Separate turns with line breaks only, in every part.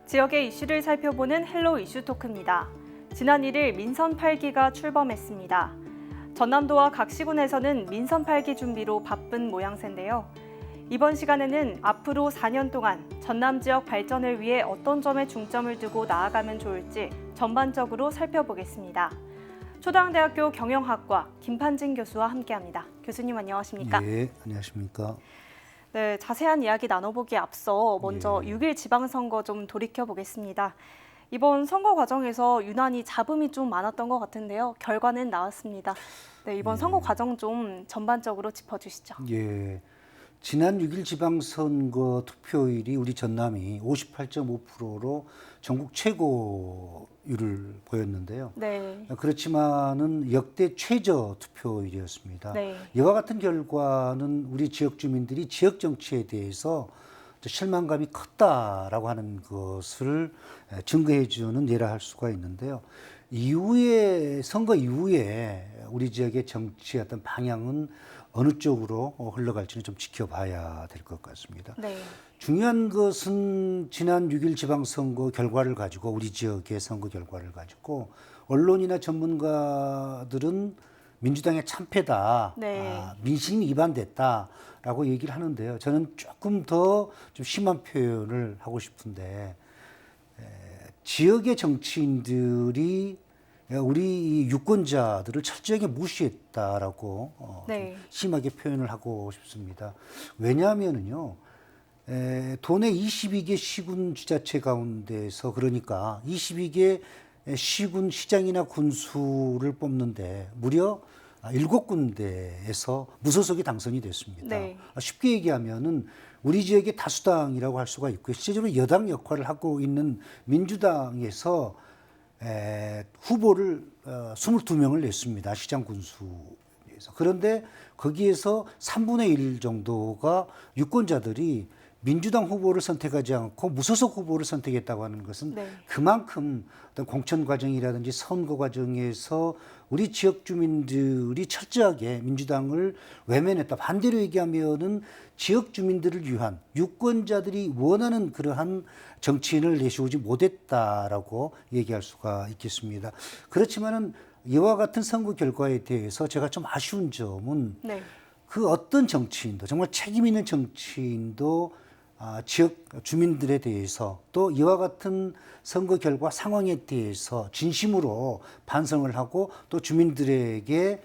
지역의 이슈를 살펴보는 헬로 이슈 토크입니다. 지난 1일 민선 8기가 출범했습니다. 전남도와 각 시군에서는 민선 8기 준비로 바쁜 모양새인데요. 이번 시간에는 앞으로 4년 동안 전남 지역 발전을 위해 어떤 점에 중점을 두고 나아가면 좋을지 전반적으로 살펴보겠습니다. 초당대학교 경영학과 김판진 교수와 함께합니다. 교수님 안녕하십니까?
네, 안녕하십니까?
네, 자세한 이야기 나눠보기에 앞서 먼저 6일 지방선거 좀 돌이켜보겠습니다. 이번 선거 과정에서 유난히 잡음이 좀 많았던 것 같은데요. 결과는 나왔습니다. 네, 이번 선거 과정 좀 전반적으로 짚어주시죠.
예, 지난 6일 지방선거 투표율이 우리 전남이 58.5%로 전국 최고율을 보였는데요.
네.
그렇지만은 역대 최저 투표율이었습니다.
네.
이와 같은 결과는 우리 지역 주민들이 지역 정치에 대해서 실망감이 컸다라고 하는 것을 증거해 주는 예라 할 수가 있는데요. 이후에 선거 이후에 우리 지역의 정치의 어떤 방향은 어느 쪽으로 흘러갈지는 좀 지켜봐야 될 것 같습니다.
네.
중요한 것은 지난 6일 지방선거 결과를 가지고 우리 지역의 선거 결과를 가지고 언론이나 전문가들은 민주당의 참패다,
네.
민심 위반됐다라고 얘기를 하는데요. 저는 조금 더 좀 심한 표현을 하고 싶은데 지역의 정치인들이 우리 유권자들을 철저하게 무시했다라고
네.
좀 심하게 표현을 하고 싶습니다. 왜냐하면은요, 도내 22개 시군 지자체 가운데서 그러니까 22개 시군 시장이나 군수를 뽑는데 무려 7군데에서 무소속이 당선이 됐습니다.
네.
쉽게 얘기하면은 우리 지역의 다수당이라고 할 수가 있고요. 실제로 여당 역할을 하고 있는 민주당에서 후보를 22명을 냈습니다. 시장 군수에서. 그런데 거기에서 3분의 1 정도가 유권자들이 민주당 후보를 선택하지 않고 무소속 후보를 선택했다고 하는 것은
네.
그만큼 어떤 공천 과정이라든지 선거 과정에서 우리 지역 주민들이 철저하게 민주당을 외면했다. 반대로 얘기하면은 지역 주민들을 위한 유권자들이 원하는 그러한 정치인을 내세우지 못했다라고 얘기할 수가 있겠습니다. 그렇지만은 이와 같은 선거 결과에 대해서 제가 좀 아쉬운 점은
네.
그 어떤 정치인도 정말 책임 있는 정치인도 지역 주민들에 대해서 또 이와 같은 선거 결과 상황에 대해서 진심으로 반성을 하고 또 주민들에게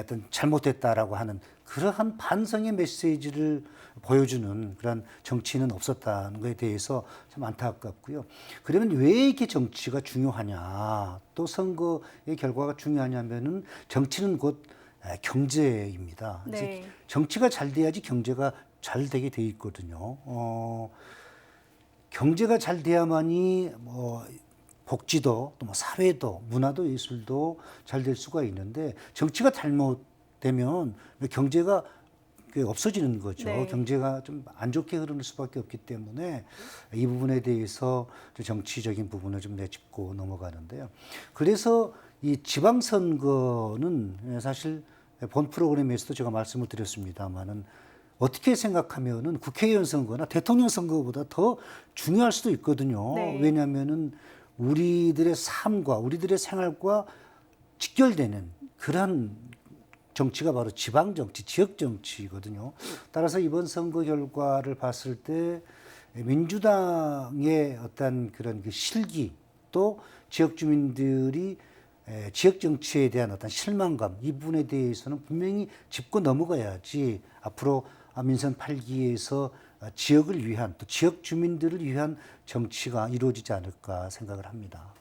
어떤 잘못했다라고 하는 그러한 반성의 메시지를 보여주는 그런 정치인은 없었다는 것에 대해서 참 안타깝고요. 그러면 왜 이렇게 정치가 중요하냐, 또 선거의 결과가 중요하냐면은 정치는 곧 경제입니다.
네.
정치가 잘 돼야지 경제가 잘 되게 돼 있거든요. 경제가 잘 돼야만이 복지도 또 사회도 문화도 예술도 잘 될 수가 있는데 정치가 잘못되면 경제가 없어지는 거죠.
네.
경제가 좀 안 좋게 흐르는 수밖에 없기 때문에 이 부분에 대해서 정치적인 부분을 좀 내짚고 넘어가는데요. 그래서 이 지방선거는 사실 본 프로그램에서도 제가 말씀을 드렸습니다만은 어떻게 생각하면은 국회의원 선거나 대통령 선거보다 더 중요할 수도 있거든요.
네.
왜냐하면은 우리들의 삶과 우리들의 생활과 직결되는 그러한 정치가 바로 지방 정치, 지역 정치거든요. 따라서 이번 선거 결과를 봤을 때 민주당의 어떤 그런 그 실기 또 지역 주민들이 지역 정치에 대한 어떤 실망감 이 부분에 대해서는 분명히 짚고 넘어가야지 앞으로 민선 8기에서 지역을 위한 또 지역 주민들을 위한 정치가 이루어지지 않을까 생각을 합니다.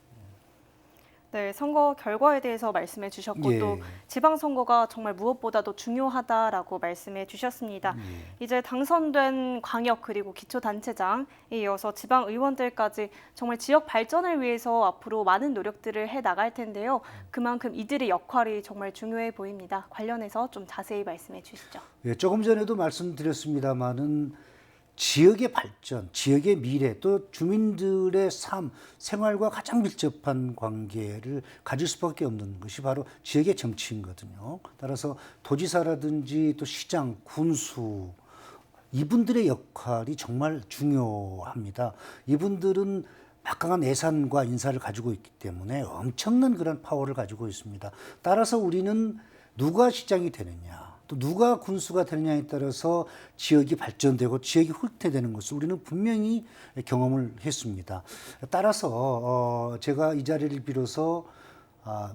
네, 선거 결과에 대해서 말씀해 주셨고
예.
또 지방선거가 정말 무엇보다도 중요하다라고 말씀해 주셨습니다. 이제 당선된 광역 그리고 기초단체장에 이어서 지방의원들까지 정말 지역 발전을 위해서 앞으로 많은 노력들을 해 나갈 텐데요. 그만큼 이들의 역할이 정말 중요해 보입니다. 관련해서 좀 자세히 말씀해 주시죠.
예, 조금 전에도 말씀드렸습니다마는 지역의 발전, 지역의 미래, 또 주민들의 삶, 생활과 가장 밀접한 관계를 가질 수밖에 없는 것이 바로 지역의 정치인거든요. 따라서 도지사라든지 또 시장, 군수 이분들의 역할이 정말 중요합니다. 이분들은 막강한 예산과 인사를 가지고 있기 때문에 엄청난 그런 파워를 가지고 있습니다. 따라서 우리는 누가 시장이 되느냐, 또 누가 군수가 되느냐에 따라서 지역이 발전되고 지역이 후퇴되는 것을 우리는 분명히 경험을 했습니다. 따라서 제가 이 자리를 빌어서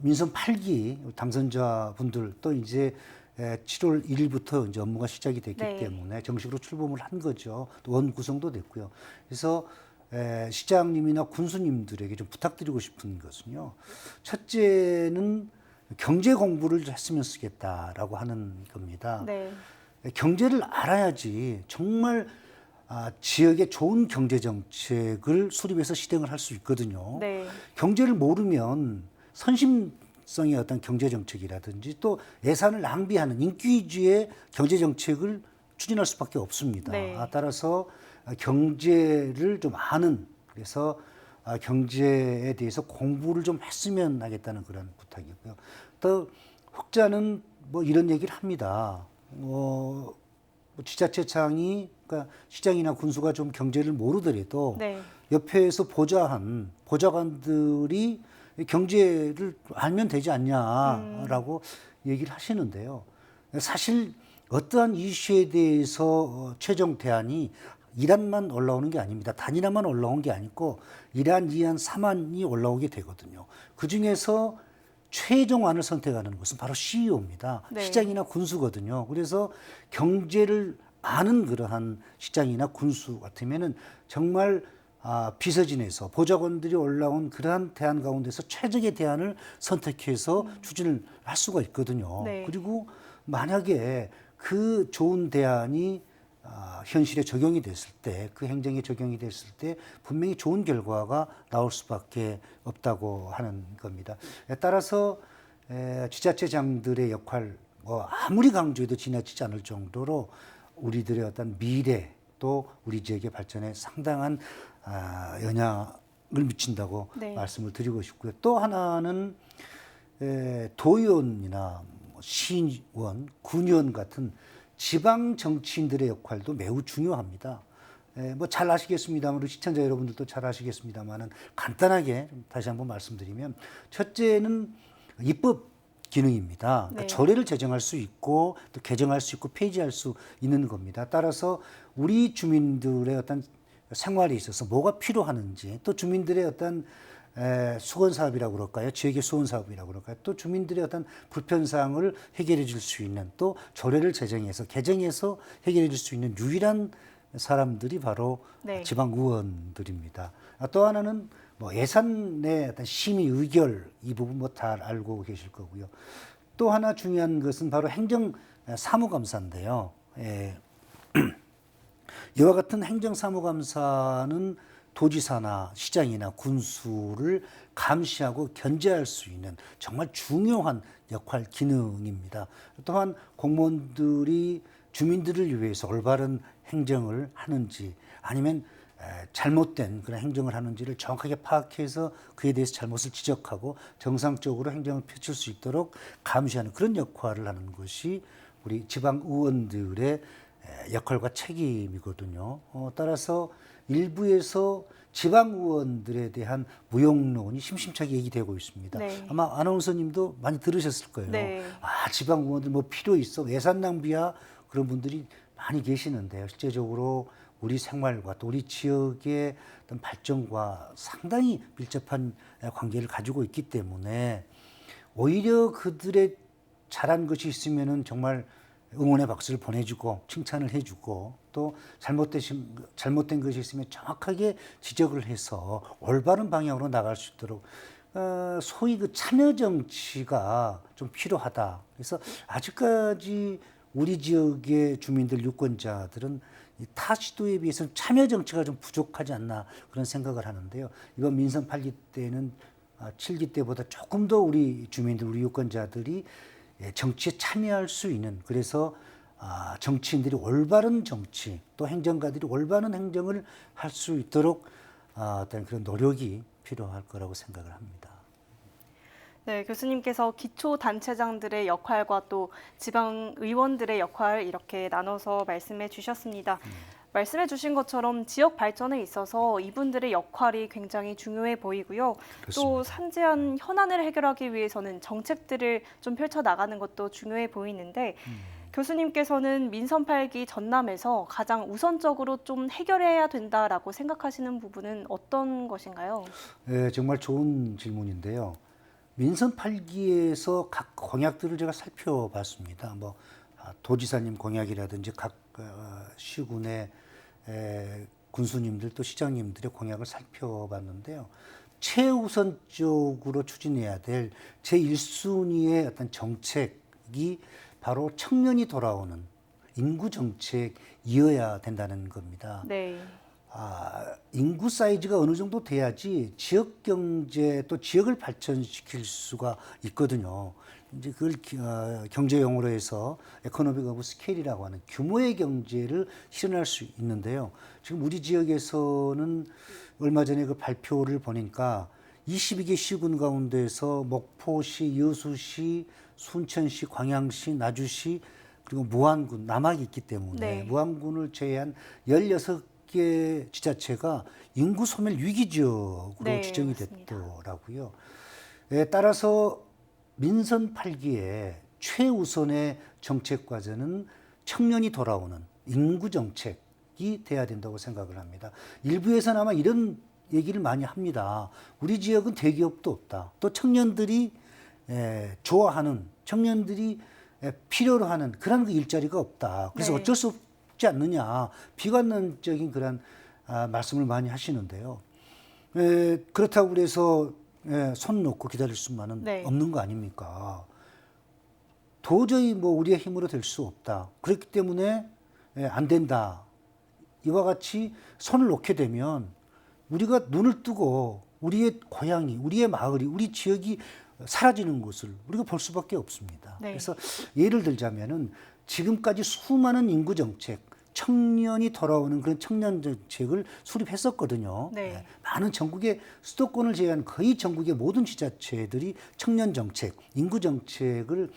민선 8기 당선자분들 또 이제 7월 1일부터 이제 업무가 시작이 됐기
네.
때문에 정식으로 출범을 한 거죠. 또 원 구성도 됐고요. 그래서 시장님이나 군수님들에게 좀 부탁드리고 싶은 것은요. 첫째는 경제 공부를 했으면 쓰겠다라고 하는 겁니다.
네.
경제를 알아야지 정말 지역에 좋은 경제 정책을 수립해서 실행을 할 수 있거든요.
네.
경제를 모르면 선심성의 어떤 경제 정책이라든지 또 예산을 낭비하는 인기 위주의 경제 정책을 추진할 수밖에 없습니다.
네.
따라서 경제를 좀 아는, 그래서 경제에 대해서 공부를 좀 했으면 하겠다는 그런 부탁이고요. 또 혹자는 뭐 이런 얘기를 합니다. 지자체장이, 그러니까 시장이나 군수가 좀 경제를 모르더라도
네.
옆에서 보좌한 보좌관들이 경제를 알면 되지 않냐라고 얘기를 하시는데요. 사실 어떠한 이슈에 대해서 최종 대안이 이란만 올라오는 게 아닙니다. 단일화만 올라온 게 아니고 이란, 이안, 삼안이 올라오게 되거든요. 그 중에서 최종안을 선택하는 것은 바로 CEO입니다.
네.
시장이나 군수거든요. 그래서 경제를 아는 그러한 시장이나 군수 같으면은 정말 비서진에서 보좌관들이 올라온 그러한 대안 가운데서 최적의 대안을 선택해서 추진을 할 수가 있거든요.
네.
그리고 만약에 그 좋은 대안이 현실에 적용이 됐을 때, 그 행정에 적용이 됐을 때 분명히 좋은 결과가 나올 수밖에 없다고 하는 겁니다. 따라서 지자체장들의 역할, 아무리 강조해도 지나치지 않을 정도로 우리들의 어떤 미래 또 우리 지역의 발전에 상당한 영향을 미친다고
네.
말씀을 드리고 싶고요. 또 하나는 도의원이나 시의원, 군의원 같은 지방 정치인들의 역할도 매우 중요합니다. 뭐 잘 아시겠습니다만, 우리 시청자 여러분들도 잘 아시겠습니다만은 간단하게 다시 한번 말씀드리면, 첫째는 입법 기능입니다. 그러니까
네.
조례를 제정할 수 있고 또 개정할 수 있고 폐지할 수 있는 겁니다. 따라서 우리 주민들의 어떤 생활에 있어서 뭐가 필요하는지, 또 주민들의 어떤 수건 사업이라고 그럴까요? 지역의 수건 사업이라고 그럴까요? 또 주민들의 어떤 불편사항을 해결해 줄 수 있는, 또 조례를 제정해서 개정해서 해결해 줄 수 있는 유일한 사람들이 바로
네.
지방 의원들입니다. 또 하나는 뭐 예산의 어떤 심의 의결, 이 부분 뭐 잘 알고 계실 거고요. 또 하나 중요한 것은 바로 행정 사무감사인데요. 이와 같은 행정사무감사는 도지사나 시장이나 군수를 감시하고 견제할 수 있는 정말 중요한 역할 기능입니다. 또한 공무원들이 주민들을 위해서 올바른 행정을 하는지, 아니면 잘못된 그런 행정을 하는지를 정확하게 파악해서 그에 대해서 잘못을 지적하고 정상적으로 행정을 펼칠 수 있도록 감시하는 그런 역할을 하는 것이 우리 지방 의원들의 역할과 책임이거든요. 따라서 일부에서 지방 의원들에 대한 무용론이 심심찮게 얘기되고 있습니다.
네.
아마 아나운서님도 많이 들으셨을 거예요.
네.
지방 의원들 뭐 필요 있어, 예산 낭비야, 그런 분들이 많이 계시는데요. 실제적으로 우리 생활과 또 우리 지역의 어떤 발전과 상당히 밀접한 관계를 가지고 있기 때문에 오히려 그들의 잘한 것이 있으면은 정말 응원의 박수를 보내주고 칭찬을 해주고, 또 잘못된 것이 있으면 정확하게 지적을 해서 올바른 방향으로 나갈 수 있도록 소위 그 참여 정치가 좀 필요하다. 그래서 아직까지 우리 지역의 주민들, 유권자들은 타 시도에 비해서는 참여 정치가 좀 부족하지 않나, 그런 생각을 하는데요. 이번 민선 8기 때는 7기 때보다 조금 더 우리 주민들, 우리 유권자들이 정치에 참여할 수 있는, 그래서 정치인들이 올바른 정치, 또 행정가들이 올바른 행정을 할 수 있도록 어떤 그런 노력이 필요할 거라고 생각을 합니다.
네, 교수님께서 기초단체장들의 역할과 또 지방의원들의 역할 이렇게 나눠서 말씀해 주셨습니다. 말씀해 주신 것처럼 지역 발전에 있어서 이분들의 역할이 굉장히 중요해 보이고요. 또
그렇습니다.
산재한 현안을 해결하기 위해서는 정책들을 좀 펼쳐 나가는 것도 중요해 보이는데 교수님께서는 민선 8기 전남에서 가장 우선적으로 좀 해결해야 된다라고 생각하시는 부분은 어떤 것인가요?
네, 정말 좋은 질문인데요. 민선 8기에서 각 공약들을 제가 살펴봤습니다. 도지사님 공약이라든지 각 시군의 군수님들 또 시장님들의 공약을 살펴봤는데요. 최우선적으로 추진해야 될 제1순위의 어떤 정책이 바로 청년이 돌아오는 인구 정책이어야 된다는 겁니다.
네.
인구 사이즈가 어느 정도 돼야지 지역 경제 또 지역을 발전시킬 수가 있거든요. 이제 그걸 경제 용어로 해서 에코노믹 오브 스케일이라고 하는 규모의 경제를 실현할 수 있는데요. 지금 우리 지역에서는 얼마 전에 그 발표를 보니까 22개 시군 가운데서 목포시, 여수시, 순천시, 광양시, 나주시 그리고 무안군, 남학이 있기 때문에
네.
무안군을 제외한 16개 지자체가 인구 소멸 위기 지역으로
네,
지정이
맞습니다.
됐더라고요. 따라서 민선 8기의 최우선의 정책 과제는 청년이 돌아오는 인구 정책이 돼야 된다고 생각을 합니다. 일부에서는 아마 이런 얘기를 많이 합니다. 우리 지역은 대기업도 없다. 또 청년들이 좋아하는 청년들이 필요로 하는 그런 그 일자리가 없다. 그래서
네.
어쩔 수 없지 않느냐. 비관론적인 그런 말씀을 많이 하시는데요. 그렇다고 그래서 손 놓고 기다릴 수만은
네.
없는 거 아닙니까? 도저히 우리의 힘으로 될 수 없다. 그렇기 때문에 안 된다. 이와 같이 손을 놓게 되면 우리가 눈을 뜨고 우리의 고향이, 우리의 마을이, 우리 지역이 사라지는 것을 우리가 볼 수밖에 없습니다.
네.
그래서 예를 들자면은 지금까지 수많은 인구 정책, 청년이 돌아오는 그런 청년 정책을 수립했었거든요.
네.
많은 전국의 수도권을 제외한 거의 전국의 모든 지자체들이 청년 정책, 인구 정책을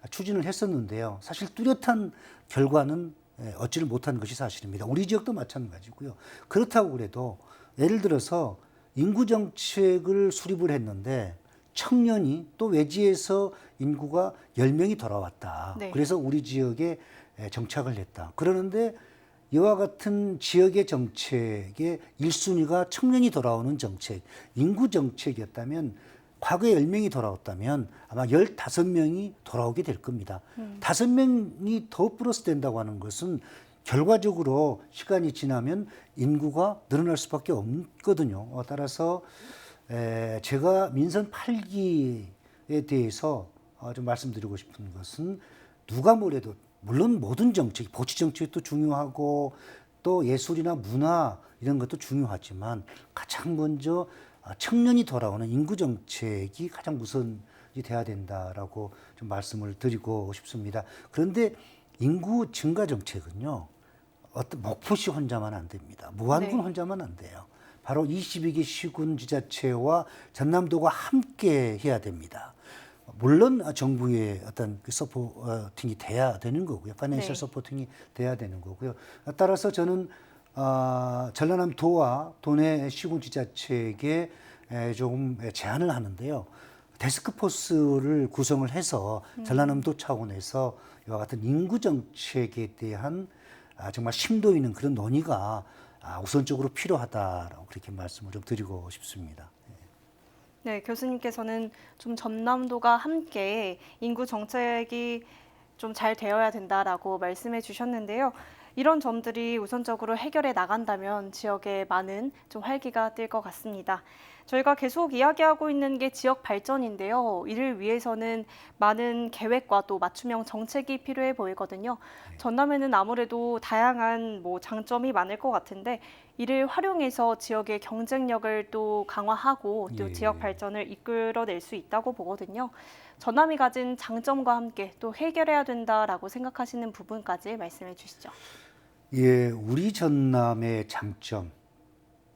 추진을 했었는데요. 사실 뚜렷한 결과는 얻지를 못한 것이 사실입니다. 우리 지역도 마찬가지고요. 그렇다고 그래도 예를 들어서 인구 정책을 수립을 했는데 청년이 또 외지에서 인구가 10명이 돌아왔다.
네.
그래서 우리 지역에 정착을 했다. 그러는데 이와 같은 지역의 정책의 1순위가 청년이 돌아오는 정책, 인구 정책이었다면 과거에 10명이 돌아왔다면 아마 15명이 돌아오게 될 겁니다. 5명이 더 플러스 된다고 하는 것은 결과적으로 시간이 지나면 인구가 늘어날 수밖에 없거든요. 따라서 제가 민선 8기에 대해서 좀 말씀드리고 싶은 것은 누가 뭐래도 물론 모든 정책, 보치 정책도 중요하고 또 예술이나 문화 이런 것도 중요하지만 가장 먼저 청년이 돌아오는 인구 정책이 가장 우선이 돼야 된다라고 좀 말씀을 드리고 싶습니다. 그런데 인구 증가 정책은요, 어떤 목포시 혼자만 안 됩니다. 무안군
네.
혼자만 안 돼요. 바로 22개 시군 지자체와 전남도가 함께 해야 됩니다. 물론 정부의 어떤 그 서포팅이 돼야 되는 거고요. 파이낸셜
네.
서포팅이 돼야 되는 거고요. 따라서 저는 전라남도와 도내 시군 지자체에게 조금 제안을 하는데요. 데스크포스를 구성을 해서 전라남도 차원에서 이와 같은 인구 정책에 대한 정말 심도 있는 그런 논의가 우선적으로 필요하다라고 그렇게 말씀을 좀 드리고 싶습니다.
네, 교수님께서는 좀 전남도가 함께 인구 정책이 좀 잘 되어야 된다라고 말씀해 주셨는데요. 이런 점들이 우선적으로 해결해 나간다면 지역에 많은 좀 활기가 뜰 것 같습니다. 저희가 계속 이야기하고 있는 게 지역 발전인데요. 이를 위해서는 많은 계획과 또 맞춤형 정책이 필요해 보이거든요. 전남에는 아무래도 다양한 장점이 많을 것 같은데 이를 활용해서 지역의 경쟁력을 또 강화하고 또
예.
지역 발전을 이끌어낼 수 있다고 보거든요. 전남이 가진 장점과 함께 또 해결해야 된다라고 생각하시는 부분까지 말씀해 주시죠.
예, 우리 전남의 장점,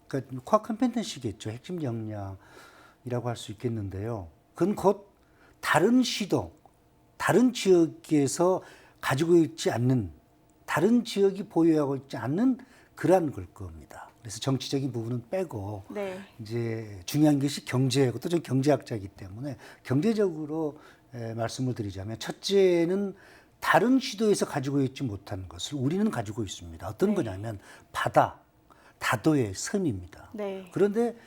그러니까 코어 컴peten시겠죠. 핵심 역량이라고 할 수 있겠는데요. 그건 곧 다른 시도, 다른 지역에서 가지고 있지 않는, 다른 지역이 보유하고 있지 않는 그러한 걸 겁니다. 그래서 정치적인 부분은 빼고
네.
이제 중요한 것이 경제고 또 좀 경제학자이기 때문에 경제적으로 말씀을 드리자면 첫째는 다른 시도에서 가지고 있지 못한 것을 우리는 가지고 있습니다. 어떤
네.
거냐면 바다, 다도의 섬입니다.
네.
그런데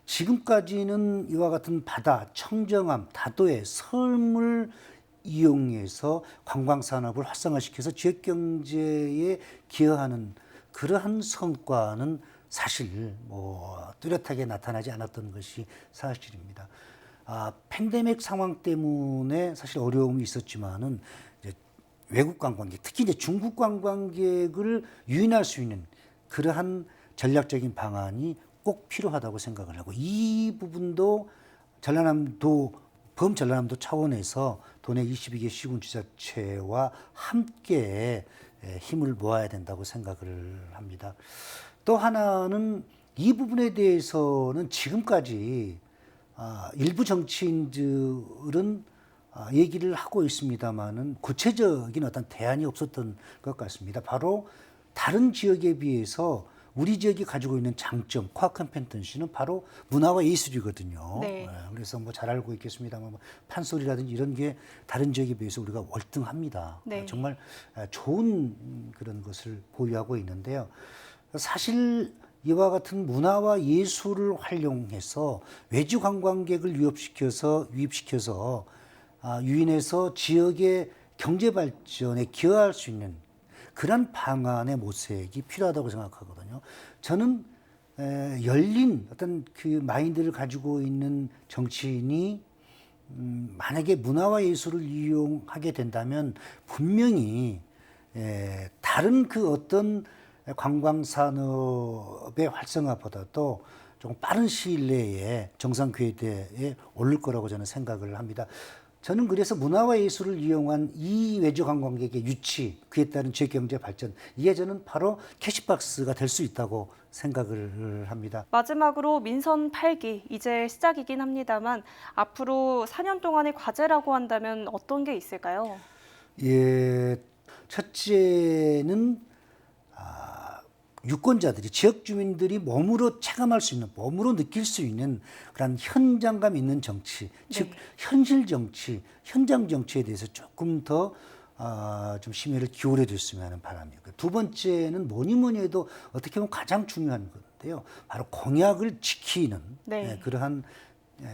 지금까지는 이와 같은 바다, 청정함, 다도의 섬을 이용해서 관광산업을 활성화시켜서 지역경제에 기여하는 그러한 성과는 사실 뚜렷하게 나타나지 않았던 것이 사실입니다. 팬데믹 상황 때문에 사실 어려움이 있었지만은 이제 외국 관광객, 특히 이제 중국 관광객을 유인할 수 있는 그러한 전략적인 방안이 꼭 필요하다고 생각을 하고 이 부분도 범전라남도 차원에서 도내 22개 시군지자체와 함께 힘을 모아야 된다고 생각을 합니다. 또 하나는 이 부분에 대해서는 지금까지 일부 정치인들은 얘기를 하고 있습니다만은 구체적인 어떤 대안이 없었던 것 같습니다. 바로 다른 지역에 비해서 우리 지역이 가지고 있는 장점, 코어 컴페턴시는 바로 문화와 예술이거든요.
네.
그래서 잘 알고 있겠습니다만 판소리라든지 이런 게 다른 지역에 비해서 우리가 월등합니다.
네.
정말 좋은 그런 것을 보유하고 있는데요. 사실 이와 같은 문화와 예술을 활용해서 외주 관광객을 유입시켜서 유인해서 지역의 경제 발전에 기여할 수 있는 그런 방안의 모색이 필요하다고 생각하거든요. 저는 열린 어떤 그 마인드를 가지고 있는 정치인이 만약에 문화와 예술을 이용하게 된다면 분명히 다른 그 어떤 관광산업의 활성화보다도 조금 빠른 시일 내에 정상 궤도에 오를 거라고 저는 생각을 합니다. 저는 그래서 문화와 예술을 이용한 이 외주 관광객의 유치, 그에 따른 지역경제 발전, 이게 저는 바로 캐시박스가 될 수 있다고 생각을 합니다.
마지막으로 민선 8기 이제 시작이긴 합니다만 앞으로 4년 동안의 과제라고 한다면 어떤 게 있을까요?
예, 첫째는 유권자들이, 지역 주민들이 몸으로 체감할 수 있는, 몸으로 느낄 수 있는 그런 현장감 있는 정치, 즉 현실 정치, 현장 정치에 대해서 조금 더 좀 심혈을 기울여 줬으면 하는 바람이고요. 두 번째는 뭐니 해도 어떻게 보면 가장 중요한 건데요. 바로 공약을 지키는 그러한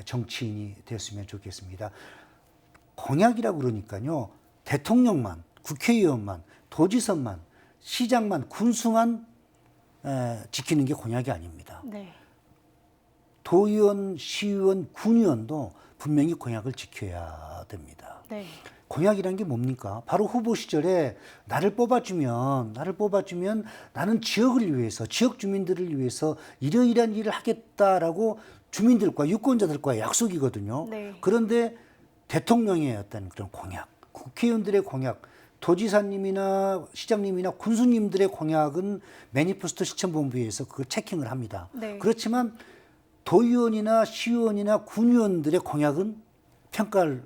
정치인이 되었으면 좋겠습니다. 공약이라고 그러니까요. 대통령만, 국회의원만, 도지사만, 시장만, 군수만 지키는 게 공약이 아닙니다.
네.
도의원, 시의원, 군의원도 분명히 공약을 지켜야 됩니다.
네.
공약이란 게 뭡니까? 바로 후보 시절에 나를 뽑아주면 나는 지역을 위해서, 지역 주민들을 위해서 이러이러한 일을 하겠다라고 주민들과 유권자들과의 약속이거든요.
네.
그런데 대통령의 어떤 그런 공약, 국회의원들의 공약, 도지사님이나 시장님이나 군수님들의 공약은 매니페스토 시청본부에서 그걸 체킹을 합니다.
네.
그렇지만 도의원이나 시의원이나 군의원들의 공약은 평가를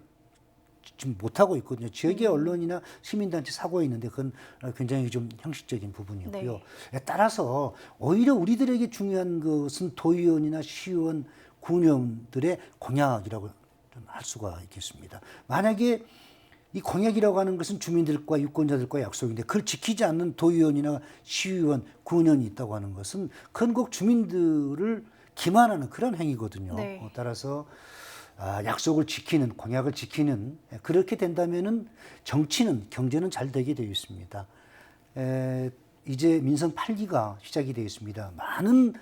지금 못하고 있거든요. 지역의 언론이나 시민단체 사고에 있는데 그건 굉장히 좀 형식적인 부분이고요. 따라서 오히려 우리들에게 중요한 것은 도의원이나 시의원, 군의원들의 공약이라고 할 수가 있겠습니다. 만약에 이 공약이라고 하는 것은 주민들과 유권자들과의 약속인데 그걸 지키지 않는 도의원이나 시의원, 군의원이 있다고 하는 것은 그건 꼭 주민들을 기만하는 그런 행위거든요.
네.
따라서 약속을 지키는, 공약을 지키는, 그렇게 된다면은 정치는, 경제는 잘 되게 되어 있습니다. 이제 민선 8기가 시작이 되어 있습니다. 많은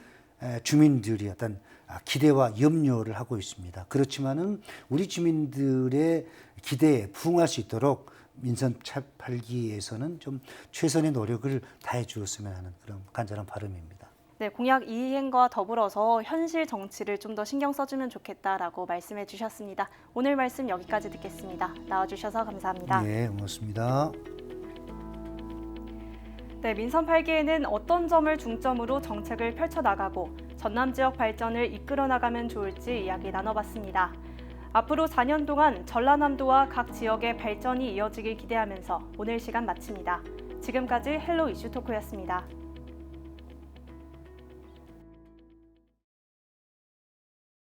주민들이 어떤 기대와 염려를 하고 있습니다. 그렇지만은 우리 주민들의 기대에 부응할 수 있도록 민선 8기에서는 좀 최선의 노력을 다해 주었으면 하는 그런 간절한 바람입니다.
네, 공약 이행과 더불어서 현실 정치를 좀 더 신경 써주면 좋겠다라고 말씀해 주셨습니다. 오늘 말씀 여기까지 듣겠습니다. 나와주셔서 감사합니다.
네, 고맙습니다.
네, 민선 8기에는 어떤 점을 중점으로 정책을 펼쳐나가고 전남 지역 발전을 이끌어 나가면 좋을지 이야기 나눠봤습니다. 앞으로 4년 동안 전라남도와 각 지역의 발전이 이어지길 기대하면서 오늘 시간 마칩니다. 지금까지 헬로 이슈 토크였습니다.